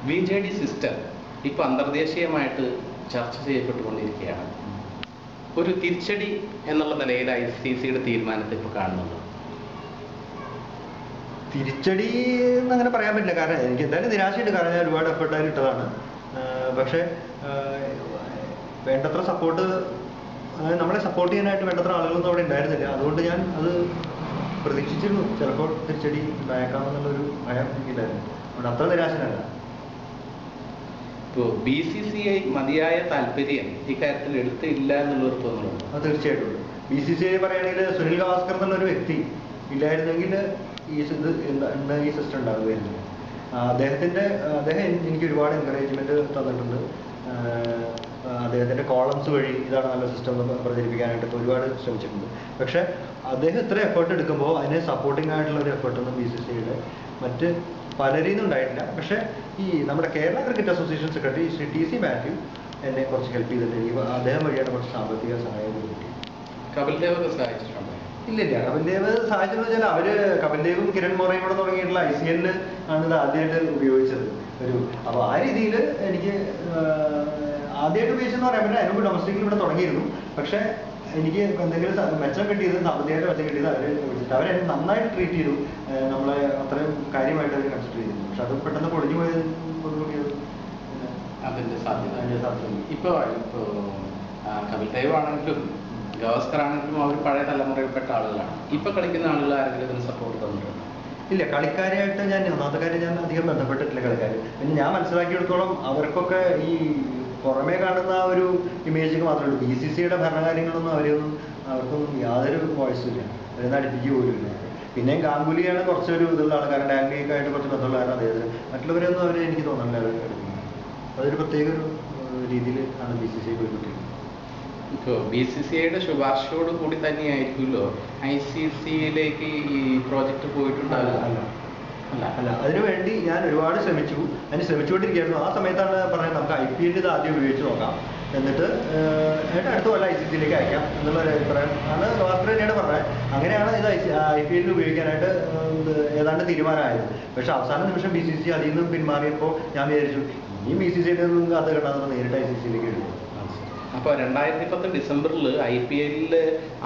VJD system ഇപ്പോൾ അന്തർദേശീയമായിട്ട് ചർച്ച ചെയ്യപ്പെട്ടുകൊണ്ടിരിക്കുകയാണ്. ഒരു തിരിച്ചടി എന്നുള്ള നിലയിൽ ICCയുടെ തീരുമാനത്തെ ഇപ്പോൾ കാണുന്നുണ്ട്. തിരിച്ചടി എന്നങ്ങനെ പറയാൻ പറ്റില്ല. കാരണം എനിക്ക് എന്തായാലും നിരാശയുണ്ട്. കാരണം ഞാൻ ഒരുപാട് എഫേർട്ടായിട്ട് ഇട്ടതാണ്. പക്ഷേ വേണ്ടത്ര സപ്പോർട്ട്, നമ്മളെ സപ്പോർട്ട് ചെയ്യാനായിട്ട് വേണ്ടത്ര ആളുകളൊന്നും അവിടെ ഉണ്ടായിരുന്നില്ല. അതുകൊണ്ട് ഞാൻ അത് പ്രതീക്ഷിച്ചിരുന്നു ചിലപ്പോൾ തിരിച്ചടി ഉണ്ടായേക്കാമെന്നുള്ളൊരു ഭയം എനിക്കില്ലായിരുന്നു. അതുകൊണ്ട് അത്ര നിരാശനല്ല. ഇപ്പോൾ BCCI മതിയായ താല്പര്യം ഇക്കാര്യത്തിൽ എടുത്തില്ല എന്നുള്ളൊരു തോന്നലുണ്ട്. അത് തീർച്ചയായിട്ടും. BCCI പറയുകയാണെങ്കിൽ സുനിൽ ഗവാസ്കർ എന്നുള്ളൊരു വ്യക്തി ഇല്ലായിരുന്നെങ്കിൽ ഈ സിസ്റ്റം ഉണ്ടാകുമായിരുന്നു. അദ്ദേഹം എനിക്ക് ഒരുപാട് എൻകറേജ്മെന്റ് തന്നിട്ടുണ്ട്. അദ്ദേഹത്തിന്റെ കോളംസ് വഴി ഇതാണ് നല്ല സിസ്റ്റം എന്ന് പ്രചരിപ്പിക്കാനായിട്ട് ഒരുപാട് ശ്രമിച്ചിട്ടുണ്ട്. പക്ഷെ അദ്ദേഹം ഇത്ര എഫേർട്ട് എടുക്കുമ്പോൾ അതിനെ സപ്പോർട്ടിംഗ് ആയിട്ടുള്ള ഒരു എഫേർട്ടൊന്നും BCCIയുടെ മറ്റ് പലരിൽ നിന്നും ഉണ്ടായിട്ടില്ല. പക്ഷെ ഈ നമ്മുടെ Kerala cricket association secretary Shri TC Mathew എന്നെ കുറച്ച് ഹെൽപ്പ് ചെയ്തിട്ടുണ്ട്. അദ്ദേഹം വഴിയാണ് കുറച്ച് സാമ്പത്തിക സഹായം കിട്ടി. കപിൽ ദേവ് ഒക്കെ സഹായിച്ചിട്ടുണ്ടോ? ഇല്ലില്ല, കപിൽ ദേവ് സഹായിച്ചെന്ന് വെച്ചാൽ അവര് കപിൽ ദേവും കിരൺ മോറയും കൂടെ തുടങ്ങിയിട്ടുള്ള ICL ആണ് ഇത് ആദ്യമായിട്ട് ഉപയോഗിച്ചത്. അപ്പോൾ ആ രീതിയിൽ എനിക്ക് ആദ്യമായിട്ട് ഉപയോഗിച്ചെന്ന് പറയാൻ പറ്റില്ല. അതിനുമ്പ് ഡൊമസ്റ്റിക്കിൽ ഇവിടെ തുടങ്ങിയിരുന്നു. പക്ഷെ എനിക്ക് എന്തെങ്കിലും മെച്ചം കിട്ടിയത്, സാമ്പത്തികമായിട്ട് മെച്ചം കിട്ടിയത് അവരെ നന്നായിട്ട് ട്രീറ്റ് ചെയ്തു. നമ്മളെ അത്രയും കാര്യമായിട്ട് അവർ കൺസിഡർ ചെയ്തിരുന്നു. പക്ഷെ അത് പെട്ടെന്ന് പൊളിഞ്ഞു പോയതോടുകൂടി അതിന്റെ സാധ്യത ഇപ്പോൾ കപിൽ ദേവ് ആണെങ്കിലും ഗവാസ്കർ ആണെങ്കിലും അവർ പഴയ തലമുറയിൽപ്പെട്ട ആളുകളാണ്. ഇപ്പൊ കളിക്കുന്ന ആളുകൾ ആരെങ്കിലും ഇതിന് സപ്പോർട്ട് തന്നിട്ടുണ്ടോ? ഇല്ല, കളിക്കാരായിട്ട് ഒന്നാമത്തെ കാര്യം ഞാൻ അധികം ബന്ധപ്പെട്ടിട്ടില്ല കളിക്കാർ. പിന്നെ ഞാൻ മനസ്സിലാക്കിയെടുത്തോളം അവർക്കൊക്കെ ഈ പുറമേ കാണുന്ന ഒരു ഇമേജ് മാത്രമേ ഉള്ളൂ. BCCIയുടെ ഭരണകാര്യങ്ങളൊന്നും അവർക്കൊന്നും യാതൊരു വോയിസും ഇല്ല. അവരൊന്നും അടുപ്പിക്കുക പോലും ഇല്ല. പിന്നെയും ഗാംഗുലിയാണ് കുറച്ചൊരു ഇതുള്ള ആൾക്കാർ, ഡാംഗ്ലിയൊക്കെ ആയിട്ട് കുറച്ച് ബന്ധമുള്ള കാരണം അദ്ദേഹത്തിന്. മറ്റുള്ളവരൊന്നും എനിക്ക് തോന്നുന്നില്ല അവർ അടുപ്പിക്കുന്നത്. അതൊരു പ്രത്യേക ഒരു രീതിയിൽ ആണ് BCCI പോയിക്കൊണ്ടിരിക്കുന്നത്. ഇപ്പോൾ BCCIയുടെ ശുപാർശയോട് കൂടി തന്നെയായിരിക്കുമല്ലോ ICCയിലേക്ക് ഈ പ്രോജക്റ്റ് പോയിട്ടുണ്ടാവില്ല? അല്ല, അതിനുവേണ്ടി ഞാൻ ഒരുപാട് ശ്രമിച്ചുകൊണ്ടിരിക്കുകയായിരുന്നു. ആ സമയത്താണ് പറഞ്ഞത് നമുക്ക് IPL ഇത് ആദ്യം ഉപയോഗിച്ച് നോക്കാം, എന്നിട്ട് അടുത്ത കൊല്ലം ICCയിലേക്ക് അയക്കാം എന്നുള്ള ഒരു അഭിപ്രായം ആണ് ഗവാസ്കർ തന്നെയാണ് പറഞ്ഞത്. അങ്ങനെയാണ് ഇത് IPL ഉപയോഗിക്കാനായിട്ട് ഏതാണ്ട് തീരുമാനമായത്. പക്ഷെ അവസാന നിമിഷം BCCI അതിൽ നിന്നും പിന്മാറിയപ്പോൾ ഞാൻ വിചാരിച്ചു ഇനിയും BCCയുടെ ഒന്നും കഥ കിട്ടാതെ നേരിട്ട് ICCയിലേക്ക് എടുക്കും. അപ്പോൾ 2010 ഡിസംബറിൽ IPL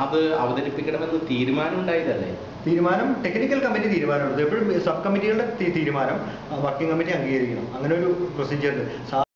അത് അവതരിപ്പിക്കണമെന്ന് തീരുമാനം ഉണ്ടായതല്ലേ? തീരുമാനം ടെക്നിക്കൽ കമ്മിറ്റി തീരുമാനമെടുത്തു. എപ്പോഴും സബ് കമ്മിറ്റികളുടെ തീരുമാനം വർക്കിംഗ് കമ്മിറ്റി അംഗീകരിക്കണം. അങ്ങനെ ഒരു പ്രൊസീജിയർ ഉണ്ട്.